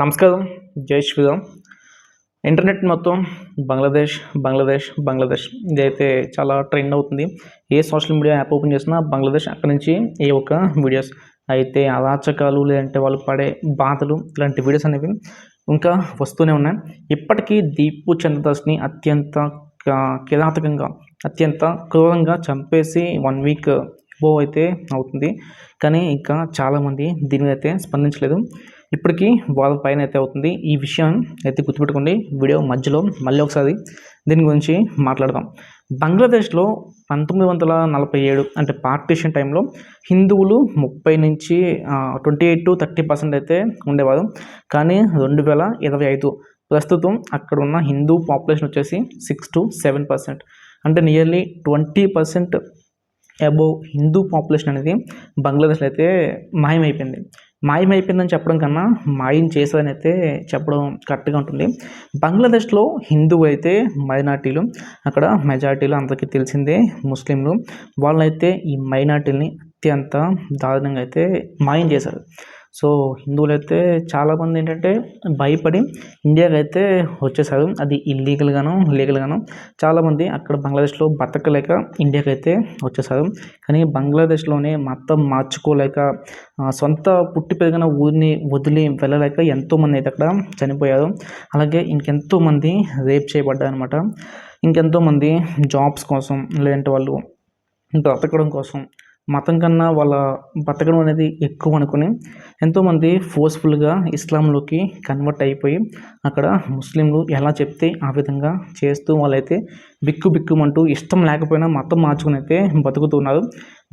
నమస్కారం. జై శ్రీరామ్. ఇంటర్నెట్ మొత్తం బంగ్లాదేశ్, బంగ్లాదేశ్, బంగ్లాదేశ్ ఇదైతే చాలా ట్రెండ్ అవుతుంది. ఏ సోషల్ మీడియా యాప్ ఓపెన్ చేసినా బంగ్లాదేశ్, అక్కడి నుంచి ఏ ఒక్క వీడియోస్ అయితే అరాచకాలు, లేదంటే వాళ్ళు పడే బాధలు, ఇలాంటి వీడియోస్ అనేవి ఇంకా వస్తూనే ఉన్నాయి. ఇప్పటికీ దీపు చంద్రదాస్ని అత్యంత కిరాతకంగా, అత్యంత క్రూరంగా చంపేసి 1 వీక్ ఎబోవ్ అయితే అవుతుంది. కానీ ఇంకా చాలామంది దీని మీద అయితే స్పందించలేదు. ఇప్పటికీ వారం పైన అయితే అవుతుంది. ఈ విషయం అయితే గుర్తుపెట్టుకోండి. వీడియో మధ్యలో మళ్ళీ ఒకసారి దీని గురించి మాట్లాడదాం. బంగ్లాదేశ్లో 1947 అంటే పార్టీషన్ టైంలో హిందువులు 30 నుంచి 28 to 30% అయితే ఉండేవారు. కానీ 2025 ప్రస్తుతం అక్కడ ఉన్న హిందూ పాపులేషన్ వచ్చేసి 6 to 7%, అంటే నియర్లీ 20% అబోవ్ హిందూ పాపులేషన్ అనేది బంగ్లాదేశ్లో అయితే మాయమైపోయింది. మాయమైపోయిందని చెప్పడం కన్నా మాయం చేశారని అయితే చెప్పడం కరెక్ట్గా ఉంటుంది. బంగ్లాదేశ్లో హిందువులు అయితే మైనార్టీలు, అక్కడ మెజారిటీలు అందరికీ తెలిసిందే ముస్లింలు. వాళ్ళైతే ఈ మైనార్టీలని అత్యంత దారుణంగా అయితే మాయం చేశారు. సో హిందువులైతే చాలామంది ఏంటంటే భయపడి ఇండియాకి అయితే వచ్చేసారు. అది ఇల్లీగల్గాను, లీగల్గాను. చాలామంది అక్కడ బంగ్లాదేశ్లో బతకలేక ఇండియాకి అయితే వచ్చేసారు. కానీ బంగ్లాదేశ్లోనే మతం మార్చుకోలేక, సొంత పుట్టి పెరిగిన ఊరిని వదిలి వెళ్ళలేక ఎంతోమంది అయితే అక్కడ చనిపోయారు. అలాగే ఇంకెంతోమంది రేప్ చేయబడ్డారు అనమాట. ఇంకెంతోమంది జాబ్స్ కోసం, లేదంటే వాళ్ళు బ్రతకడం కోసం మతం కన్నా వాళ్ళ బతకడం అనేది ఎక్కువ అనుకుని ఎంతోమంది ఫోర్స్ఫుల్గా ఇస్లాంలోకి కన్వర్ట్ అయిపోయి అక్కడ ముస్లింలు ఎలా చెప్తే ఆ విధంగా చేస్తూ వాళ్ళైతే బిక్కుమంటూ ఇష్టం లేకపోయినా మతం మార్చుకుని అయితే బతుకుతున్నారు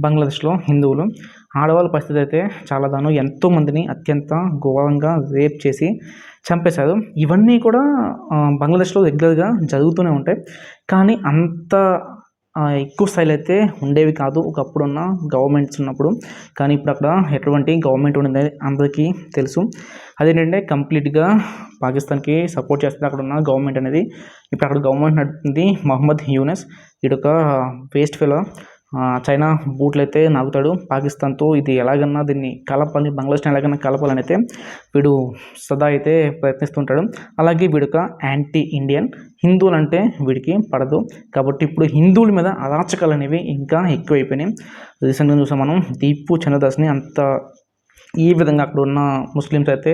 బంగ్లాదేశ్లో హిందువులు. ఆడవాళ్ళ పరిస్థితి అయితే చాలా దారుణం. ఎంతోమందిని అత్యంత ఘోరంగా రేప్ చేసి చంపేశారు. ఇవన్నీ కూడా బంగ్లాదేశ్లో రెగ్యులర్గా జరుగుతూనే ఉంటాయి. కానీ అంత ఎక్కువ స్థాయిలో అయితే ఉండేవి కాదు ఒకప్పుడున్న గవర్నమెంట్స్ ఉన్నప్పుడు. కానీ ఇప్పుడు అక్కడ ఎటువంటి గవర్నమెంట్ ఉండేది అందరికీ తెలుసు. అదేంటంటే కంప్లీట్గా పాకిస్తాన్కి సపోర్ట్ చేస్తుంది అక్కడ ఉన్న గవర్నమెంట్ అనేది. ఇప్పుడు అక్కడ గవర్నమెంట్ నడుపుతుంది మొహమ్మద్ యూనస్. వీడొక వేస్ట్ ఫెలో. చైనా బూట్లు అయితే నాగుతాడు పాకిస్తాన్తో. ఇది ఎలాగన్నా దీన్ని కలపాలి, బంగ్లాదేశ్ని ఎలాగన్నా కలపాలని అయితే వీడు సదా అయితే ప్రయత్నిస్తుంటాడు. అలాగే వీడొక యాంటీ ఇండియన్. హిందువులు అంటే వీడికి పడదు. కాబట్టి ఇప్పుడు హిందువుల మీద అరాచకాలు అనేవి ఇంకా ఎక్కువైపోయినాయి. రీసెంట్గా చూసాం మనం దీపు చంద్రదాస్ని అంత ఈ విధంగా అక్కడ ఉన్న ముస్లిమ్స్ అయితే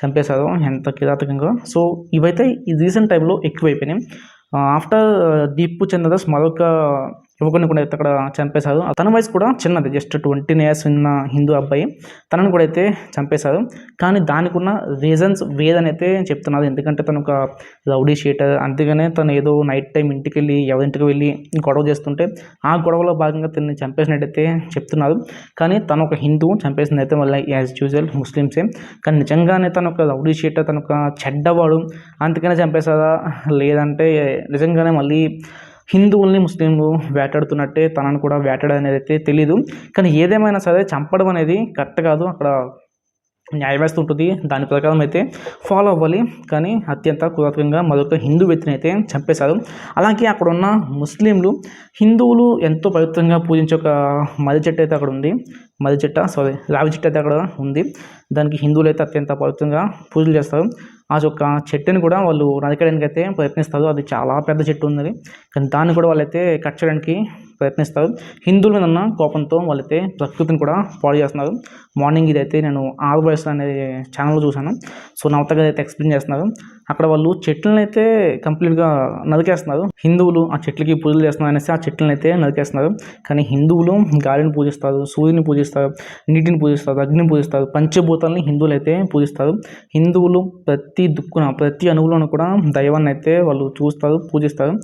చంపేశారు, ఎంత కిరాతకంగా. సో ఇవైతే ఈ రీసెంట్ టైంలో ఎక్కువైపోయినాయి. ఆఫ్టర్ దీపు చంద్రదాస్ మరొక యువకుని కూడా అయితే అక్కడ చంపేశారు. తన వయసు కూడా చిన్నది, జస్ట్ 20 years ఉన్న హిందూ అబ్బాయి. తనను కూడా అయితే చంపేశారు. కానీ దానికి ఉన్న రీజన్స్ వేదని అయితే చెప్తున్నారు. ఎందుకంటే తను ఒక రౌడీ షీటర్. అందుకనే తను ఏదో నైట్ టైం ఇంటికి వెళ్ళి ఎవరింటికి వెళ్ళి గొడవ చేస్తుంటే ఆ గొడవలో భాగంగా తనని చంపేసినట్టయితే చెప్తున్నారు. కానీ తను ఒక హిందూ, చంపేసింది అయితే మళ్ళీ యాజ్ యూజువల్ ముస్లిమ్సే. కానీ నిజంగానే తను ఒక రౌడీ షీటర్, తను ఒక చెడ్డవాడు అందుకనే చంపేశారా, లేదంటే నిజంగానే మళ్ళీ హిందువుల్ని ముస్లింలు వేటాడుతున్నట్టే తనను కూడా వేటాడు అనేది అయితే తెలీదు. కానీ ఏదేమైనా సరే చంపడం అనేది కరెక్ట్ కాదు. అక్కడ న్యాయ వ్యవస్థ ఉంటుంది, దాని ప్రకారం అయితే ఫాలో అవ్వాలి. కానీ అత్యంత క్రూరంగా మరొక హిందూ వ్యక్తిని అయితే చంపేశారు. అలాగే అక్కడ ఉన్న ముస్లింలు హిందువులు ఎంతో పవిత్రంగా పూజించే ఒక మర్రి చెట్టు అయితే అక్కడ ఉంది. రావి చెట్టు అయితే అక్కడ ఉంది. దానికి హిందువులు అయితే అత్యంత పవిత్రంగా పూజలు చేస్తారు. ఆ యొక్క చెట్టుని కూడా వాళ్ళు నరికేయడానికి అయితే ప్రయత్నిస్తారు. అది చాలా పెద్ద చెట్టు ఉన్నది. కానీ దాన్ని కూడా వాళ్ళైతే కట్ చేయడానికి ప్రయత్నిస్తారు. హిందువుల మీద ఉన్న కోపంతో వాళ్ళైతే ప్రకృతిని కూడా పాడు చేస్తున్నారు. మార్నింగ్ ఇదైతే నేను ఆర్వైస్ అనే ఛానల్లో చూశాను. సో నవతగా అయితే ఎక్స్ప్లెయిన్ చేస్తున్నారు. అక్కడ వాళ్ళు చెట్లను అయితే కంప్లీట్గా నరికేస్తున్నారు. హిందువులు ఆ చెట్లకి పూజలు చేస్తున్నారు అనేసి ఆ చెట్లను అయితే నరికేస్తున్నారు. కానీ హిందువులు గాలిని పూజిస్తారు, సూర్యుని పూజిస్తారు, నీటిని పూజిస్తారు, అగ్నిని పూజిస్తారు, పంచభూతాలని హిందువులు అయితే పూజిస్తారు. హిందువులు ప్రతి దుక్కున, ప్రతి అణువులోనూ కూడా దైవాన్ని అయితే వాళ్ళు చూస్తారు, పూజిస్తారు.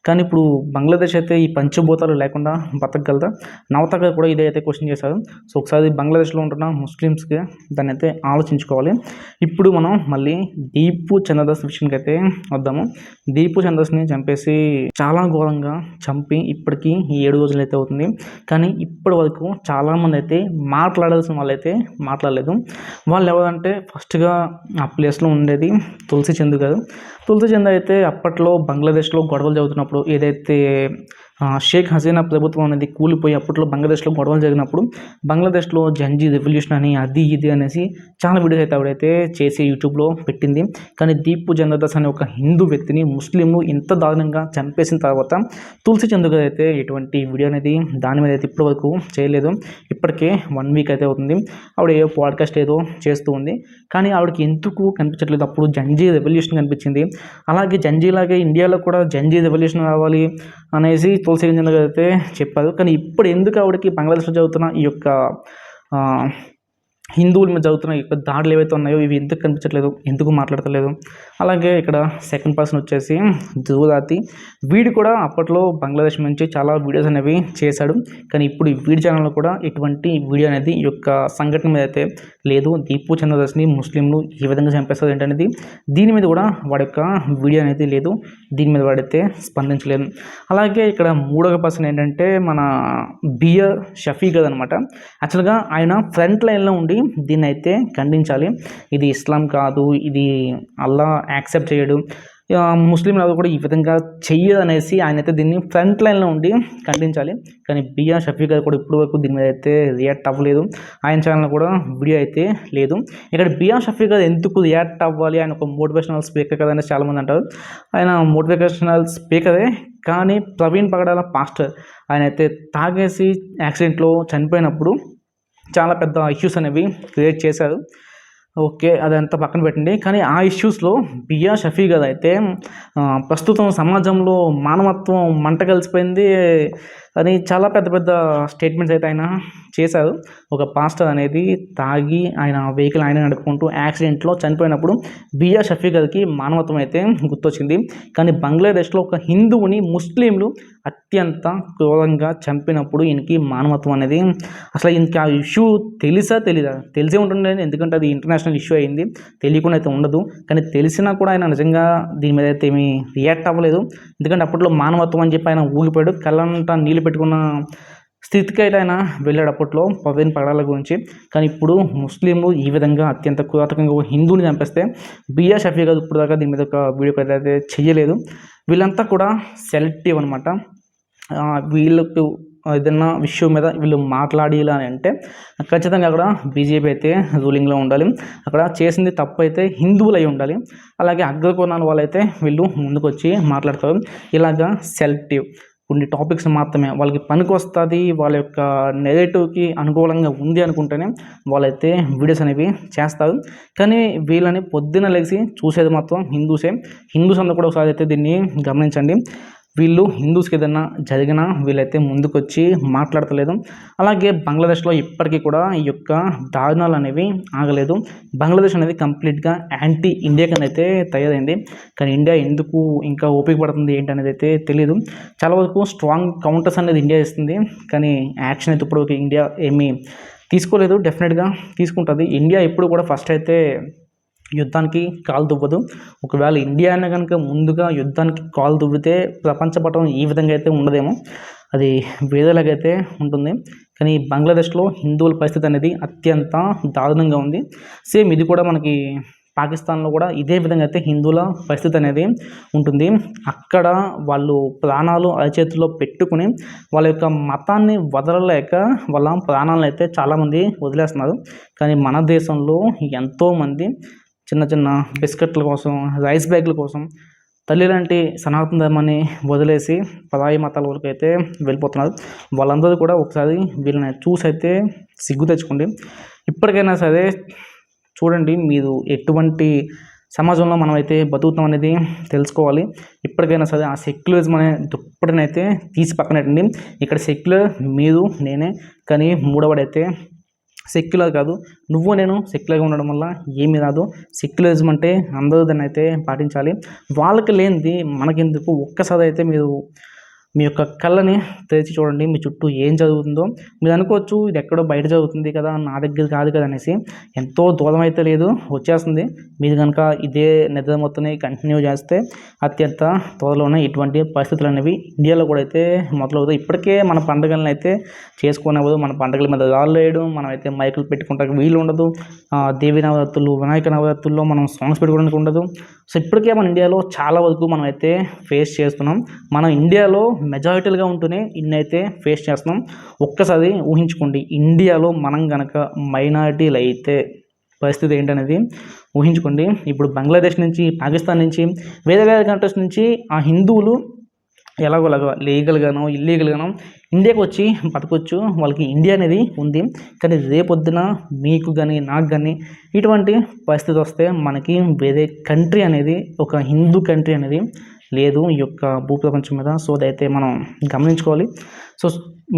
కానీ ఇప్పుడు బంగ్లాదేశ్ అయితే ఈ పంచభూతాలు లేకుండా బతకగలదా? నవతగా కూడా ఇదే అయితే క్వశ్చన్ చేశారు. సో ఒకసారి బంగ్లాదేశ్లో ఉంటున్న ముస్లిమ్స్కి దాన్ని అయితే ఆలోచించుకోవాలి. ఇప్పుడు మనం మళ్ళీ దీపు చంద్రదాస్ విషయానికి అయితే వద్దాము. దీపు చంద్రదాస్ని చంపేసి చాలా ఘోరంగా చంపి ఇప్పటికీ 7 రోజులు అయితే అవుతుంది. కానీ ఇప్పటి వరకు చాలామంది అయితే మాట్లాడాల్సిన వాళ్ళైతే మాట్లాడలేదు. వాళ్ళు ఎవరంటే ఫస్ట్గా ఆ ప్లేస్లో ఉండేది తులసి చంద్ గారు. తులసి చంద్ అయితే అప్పట్లో బంగ్లాదేశ్లో గొడవలు జరుగుతున్నప్పుడు ఏదైతే షేక్ హసీనా ప్రభుత్వం అనేది కూలిపోయి అప్పట్లో బంగ్లాదేశ్లో గొడవలు జరిగినప్పుడు బంగ్లాదేశ్లో జంజీ రెవల్యూషన్ అని అది ఇది అనేసి చాలా వీడియోస్ అయితే ఆవిడైతే చేసి యూట్యూబ్లో పెట్టింది. కానీ దీపు చంద్రదాస్ అనే ఒక హిందూ వ్యక్తిని ముస్లింలు ఇంత దారుణంగా చంపేసిన తర్వాత తులసి చంద్ గారు అయితే ఎటువంటి వీడియో అనేది దాని మీద అయితే ఇప్పటి వరకు చేయలేదు. ఇప్పటికే 1 వీక్ అయితే అవుతుంది. ఆవిడ ఏ పాడ్కాస్ట్ ఏదో చేస్తూ ఉంది. కానీ ఆవిడకి ఎందుకు కనిపించట్లేదు? అప్పుడు జంజీ రెవల్యూషన్ కనిపించింది. అలాగే జంజీలాగే ఇండియాలో కూడా జంజీ రెవల్యూషన్ రావాలి అనేసి తులసి చంద్ గారు అయితే చెప్పారు. కానీ ఇప్పుడు ఎందుకు ఆవిడకి బంగ్లాదేశ్లో జరుగుతున్న ఈ యొక్క హిందువుల మీద జరుగుతున్న ఈ యొక్క దాడులు ఏవైతే ఉన్నాయో ఇవి ఎందుకు కనిపించట్లేదు, ఎందుకు మాట్లాడతలేదు? అలాగే ఇక్కడ సెకండ్ పర్సన్ వచ్చేసి ధ్రువదాతి. వీడు కూడా అప్పట్లో బంగ్లాదేశ్ నుంచి చాలా వీడియోస్ అనేవి చేశాడు. కానీ ఇప్పుడు ఈ వీడి ఛానల్లో కూడా ఎటువంటి వీడియో అనేది ఈ యొక్క సంఘటన మీద అయితే లేదు. దీపు చంద్రదాస్ని ముస్లింలు ఈ విధంగా చంపేస్తారు ఏంటనేది దీని మీద కూడా వాడి యొక్క వీడియో అనేది లేదు. దీని మీద వాడైతే స్పందించలేదు. అలాగే ఇక్కడ మూడవ పర్సన్ ఏంటంటే మన బిఆర్ షఫీ గారు అనమాట. యాక్చువల్గా ఆయన ఫ్రంట్ లైన్లో ఉండి దీన్ని అయితే ఖండించాలి. ఇది ఇస్లాం కాదు, ఇది అల్లా యాక్సెప్ట్ చేయడు, ముస్లింలు కూడా ఈ విధంగా చెయ్యదు అనేసి ఆయన అయితే దీన్ని ఫ్రంట్ లైన్లో ఉండి ఖండించాలి. కానీ బిఆర్ షఫీ గారు కూడా ఇప్పటి వరకు దీని మీద అయితే రియాక్ట్ అవ్వలేదు. ఆయన ఛానల్ కూడా వీడియో అయితే లేదు. ఇక్కడ బిఆర్ షఫీ గారు ఎందుకు రియాక్ట్ అవ్వాలి? ఆయన ఒక మోటివేషనల్ స్పీకర్ కదా అనేసి చాలామంది అంటారు. ఆయన మోటివేషనల్ స్పీకరే, కానీ ప్రవీణ్ పగడాల పాస్టర్ ఆయన అయితే తాగేసి యాక్సిడెంట్లో చనిపోయినప్పుడు చాలా పెద్ద ఇష్యూస్ అనేవి క్రియేట్ చేశారు. ఓకే, అదంతా పక్కన పెట్టండి. కానీ ఆ ఇష్యూస్లో బిఆర్ షఫీ గారు అయితే ప్రస్తుతం సమాజంలో మానవత్వం మంట కలిసిపోయింది అని చాలా పెద్ద పెద్ద స్టేట్మెంట్స్ అయితే ఆయన చేశారు. ఒక పాస్టర్ అనేది తాగి ఆయన వెహికల్ ఆయన నడుపుకుంటూ యాక్సిడెంట్లో చనిపోయినప్పుడు బిఆర్ షఫీ గారికి మానవత్వం అయితే గుర్తొచ్చింది. కానీ బంగ్లాదేశ్లో ఒక హిందువుని ముస్లింలు అత్యంత క్రూరంగా చంపినప్పుడు ఈయనకి మానవత్వం అనేది అసలు ఇంకా ఆ ఇష్యూ తెలీదా? తెలిసే ఉంటుండే, ఎందుకంటే అది ఇంటర్నేషనల్ ఇష్యూ అయింది. తెలియకుండా అయితే ఉండదు. కానీ తెలిసినా కూడా ఆయన నిజంగా దీని మీద అయితే ఏమీ రియాక్ట్ అవ్వలేదు. ఎందుకంటే అప్పట్లో మానవత్వం అని చెప్పి ఆయన ఊగిపోయాడు. కళ్ళంతా నీళ్ళు పెట్టుకున్న స్థితికి అయితే ఆయన వెళ్ళాడు అప్పట్లో ప్రవీణ్ పగడాల గురించి. కానీ ఇప్పుడు ముస్లింలు ఈ విధంగా అత్యంత కిరాతకంగా హిందువుని చంపేస్తే బిఆర్ షఫీ గారు ఇప్పుడు దాకా దీని మీద ఒక వీడియో అయితే చేయలేదు. వీళ్ళంతా కూడా సెలెక్టివ్ అనమాట. వీళ్ళకు ఏదైనా విషయం మీద వీళ్ళు మాట్లాడాలి అని అంటే ఖచ్చితంగా అక్కడ బీజేపీ అయితే రూలింగ్లో ఉండాలి. అక్కడ చేసింది తప్పు అయితే హిందువులు అయి ఉండాలి. అలాగే అగ్రకులాల వాళ్ళైతే వీళ్ళు ముందుకు వచ్చి మాట్లాడతారు. ఇలాగా సెలెక్టివ్ కొన్ని టాపిక్స్ మాత్రమే వాళ్ళకి పనికి వస్తుంది, వాళ్ళ యొక్క నెగటివ్కి అనుకూలంగా ఉంది అనుకుంటేనే వాళ్ళైతే వీడియోస్ అనేవి చేస్తారు. కానీ వీళ్ళని పొద్దున లేచి చూసేది మాత్రం హిందూస్ అందరూ కూడా ఒకసారి అయితే దీన్ని గమనించండి. వీళ్ళు హిందూస్కి ఏదైనా జరిగినా వీళ్ళైతే ముందుకొచ్చి మాట్లాడతలేదు. అలాగే బంగ్లాదేశ్లో ఇప్పటికీ కూడా ఈ యొక్క దారుణాలు అనేవి ఆగలేదు. బంగ్లాదేశ్ అనేది కంప్లీట్గా యాంటీ ఇండియాకి అయితే తయారైంది. కానీ ఇండియా ఎందుకు ఇంకా ఓపిక పడుతుంది ఏంటి అనేది అయితే తెలియదు. చాలా వరకు స్ట్రాంగ్ కౌంటర్స్ అనేది ఇండియా ఇస్తుంది. కానీ యాక్షన్ అయితే ఇప్పుడు ఇండియా ఏమీ తీసుకోలేదు. డెఫినెట్గా తీసుకుంటుంది. ఇండియా ఎప్పుడు కూడా ఫస్ట్ అయితే యుద్ధానికి కాలు దువ్వదు. ఒకవేళ ఇండియా అయినా కనుక ముందుగా యుద్ధానికి కాలు దువ్వితే ప్రపంచపటం ఈ విధంగా అయితే ఉండదేమో, అది వేరేలాగైతే ఉంటుంది. కానీ బంగ్లాదేశ్లో హిందువుల పరిస్థితి అనేది అత్యంత దారుణంగా ఉంది. సేమ్ ఇది కూడా మనకి పాకిస్తాన్లో కూడా ఇదే విధంగా అయితే హిందువుల పరిస్థితి అనేది ఉంటుంది. అక్కడ వాళ్ళు ప్రాణాలు అరచేతిలో పెట్టుకుని వాళ్ళ యొక్క మతాన్ని వదలలేక వాళ్ళ ప్రాణాలను అయితే చాలామంది వదిలేస్తున్నారు. కానీ మన దేశంలో ఎంతోమంది చిన్న చిన్న బిస్కెట్ల కోసం, రైస్ బ్యాగుల కోసం తల్లి లాంటి సనాతన ధర్మాన్ని వదిలేసి పరాయి మతాల వరకు అయితే వెళ్ళిపోతున్నారు. వాళ్ళందరూ కూడా ఒకసారి వీళ్ళని చూసి అయితే సిగ్గు తెచ్చుకోండి. ఇప్పటికైనా సరే చూడండి, మీరు ఎటువంటి సమాజంలో మనమైతే బతుకుతాం అనేది తెలుసుకోవాలి. ఇప్పటికైనా సరే ఆ సెక్యులరిజం అనే దుప్పటినైతే తీసి పక్కనెట్టండి. ఇక్కడ సెక్యులర్ మీరు నేనే, కానీ మూడవడైతే సెక్యులర్ కాదు. నువ్వు నేను సెక్యులర్గా ఉండడం వల్ల ఏమీ రాదు. సెక్యులరిజం అంటే అందరూ దాన్ని అయితే పాటించాలి. వాళ్ళకి లేనిది మనకెందుకు? ఒక్కసారి అయితే మీరు మీ యొక్క కళ్ళని తెరిచి చూడండి, మీ చుట్టూ ఏం జరుగుతుందో. మీరు అనుకోవచ్చు ఇది ఎక్కడో బయట జరుగుతుంది కదా, నా దగ్గర కాదు కదా అనేసి. ఎంతో దూరం అయితే లేదు, వచ్చేస్తుంది. మీరు కనుక ఇదే నిద్ర మొత్తాన్ని కంటిన్యూ చేస్తే అత్యంత త్వరలోనే ఇటువంటి పరిస్థితులు అనేవి ఇండియాలో కూడా అయితే మొదలవుతాయి. ఇప్పటికే మన పండుగలను అయితే చేసుకోనివ్వదు. మన పండుగల మీద రాళ్ళు వేయడం, మనం అయితే మైకులు పెట్టుకుంటానికి వీలు ఉండదు. దేవి నవరాత్రులు, వినాయక నవరాత్రుల్లో మనం సాంగ్స్ పెట్టుకోవడానికి ఉండదు. సో ఇప్పటికే మన ఇండియాలో చాలా వరకు మనం అయితే ఫేస్ చేస్తున్నాం. మనం ఇండియాలో మెజారిటీలుగా ఉంటూనే ఇన్నైతే ఫేస్ చేస్తున్నాం. ఒక్కసారి ఊహించుకోండి, ఇండియాలో మనం గనక మైనారిటీలు అయితే పరిస్థితి ఏంటనేది ఊహించుకోండి. ఇప్పుడు బంగ్లాదేశ్ నుంచి, పాకిస్తాన్ నుంచి, వేరే వేరే కంట్రీస్ నుంచి ఆ హిందువులు ఎలాగోలాగా లీగల్గానో ఇల్లీగల్గానో ఇండియాకి వచ్చి బతకొచ్చు, వాళ్ళకి ఇండియా అనేది ఉంది. కానీ రేపొద్దున మీకు కానీ నాకు కానీ ఇటువంటి పరిస్థితి వస్తే మనకి వేరే కంట్రీ అనేది, ఒక హిందూ కంట్రీ అనేది లేదు ఈ యొక్క భూప్రపంచం మీద. సో అదైతే మనం గమనించుకోవాలి. సో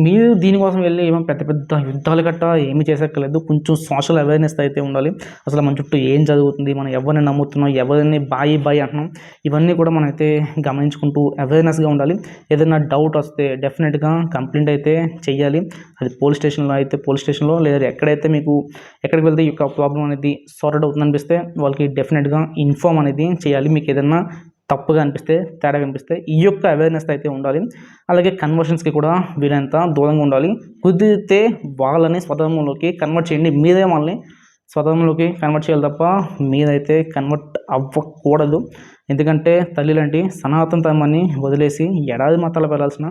మీరు దీనికోసం వెళ్ళి ఏమో పెద్ద పెద్ద యుద్ధాలు గట్టా ఏమీ చేసేక్కర్లేదు. కొంచెం సోషల్ అవేర్నెస్ అయితే ఉండాలి. అసలు మన చుట్టూ ఏం జరుగుతుంది, మనం ఎవరిని నమ్ముతున్నాం, ఎవరిని బాయి అంటున్నాం, ఇవన్నీ కూడా మనం అయితే గమనించుకుంటూ అవేర్నెస్గా ఉండాలి. ఏదైనా డౌట్ వస్తే డెఫినెట్గా కంప్లైంట్ అయితే చెయ్యాలి. అది పోలీస్ స్టేషన్లో అయితే పోలీస్ స్టేషన్లో, లేదా ఎక్కడైతే మీకు ఎక్కడికి వెళ్తే ఈ యొక్క ప్రాబ్లం అనేది సార్ట్ అవుతుంది అనిపిస్తే వాళ్ళకి డెఫినెట్గా ఇన్ఫార్మ్ అనేది చేయాలి. మీకు ఏదైనా తప్పుగా అనిపిస్తే, తేడాగా అనిపిస్తే ఈ యొక్క అవేర్నెస్ అయితే ఉండాలి. అలాగే కన్వర్షన్స్కి కూడా వీలైనంత దూరంగా ఉండాలి. కుదిరితే వాళ్ళని స్వధర్మంలోకి కన్వర్ట్ చేయండి. మీరే వాళ్ళని స్వధర్మంలోకి కన్వర్ట్ చేయాలి తప్ప మీరైతే కన్వర్ట్ అవ్వకూడదు. ఎందుకంటే తల్లి లాంటి సనాతన ధర్మాన్ని వదిలేసి ఎడాది మతాలు వెళ్ళాల్సిన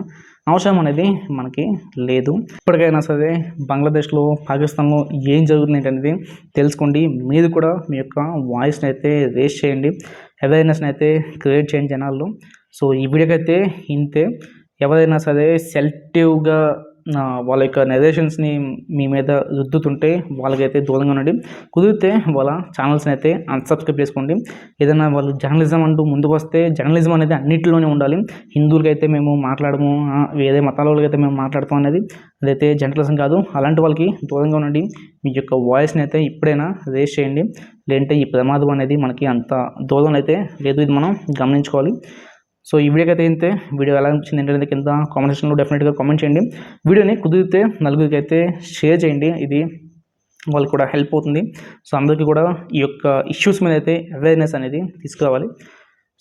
అవసరం అనేది మనకి లేదు. ఇప్పటికైనా సరే బంగ్లాదేశ్లో, పాకిస్తాన్లో ఏం జరుగుతుంది అనేది తెలుసుకోండి. మీరు కూడా మీ యొక్క వాయిస్ని అయితే రేస్ చేయండి, అవేర్నెస్ని అయితే క్రియేట్ చేయండి జనాల్లో. సో ఈ వీడియోకైతే ఇంతే. ఎవరైనా సరే సెలెక్టివ్గా వాళ్ళ యొక్క నెరేషన్స్ని మీ మీద రుద్దుతుంటే వాళ్ళకైతే దూరంగా ఉండండి. కుదిరితే వాళ్ళ ఛానల్స్ని అయితే అన్సబ్స్క్రైబ్ చేసుకోండి. ఏదైనా వాళ్ళు జర్నలిజం అంటూ ముందుకు వస్తే, జర్నలిజం అనేది అన్నింటిలోనే ఉండాలి. హిందువులకైతే మేము మాట్లాడము, వేరే మతాల వాళ్ళకైతే మేము మాట్లాడతాం అనేది అదైతే జర్నలిజం కాదు. అలాంటి వాళ్ళకి దూరంగా ఉండండి. మీ యొక్క వాయిస్ని అయితే ఇప్పుడైనా రేస్ చేయండి. లేదంటే ఈ ప్రమాదం అనేది మనకి అంత దూరం అయితే లేదు, ఇది మనం గమనించుకోవాలి. సో ఈ వీడియోకి అయితే ఇంతే. వీడియో ఎలా అనిపించింది ఏంటంటే కింద కామెంట్ సెక్షన్లో డెఫినెట్గా కామెంట్ చేయండి. వీడియోని కుదిరితే నలుగురికి అయితే షేర్ చేయండి, ఇది వాళ్ళకి కూడా హెల్ప్ అవుతుంది. సో అందరికీ కూడా ఈ యొక్క ఇష్యూస్ మీద అయితే అవేర్నెస్ అనేది తీసుకురావాలి.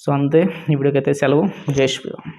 సో అంతే, ఈ వీడియోకి అయితే సెలవు. జై శ్రీరామ్.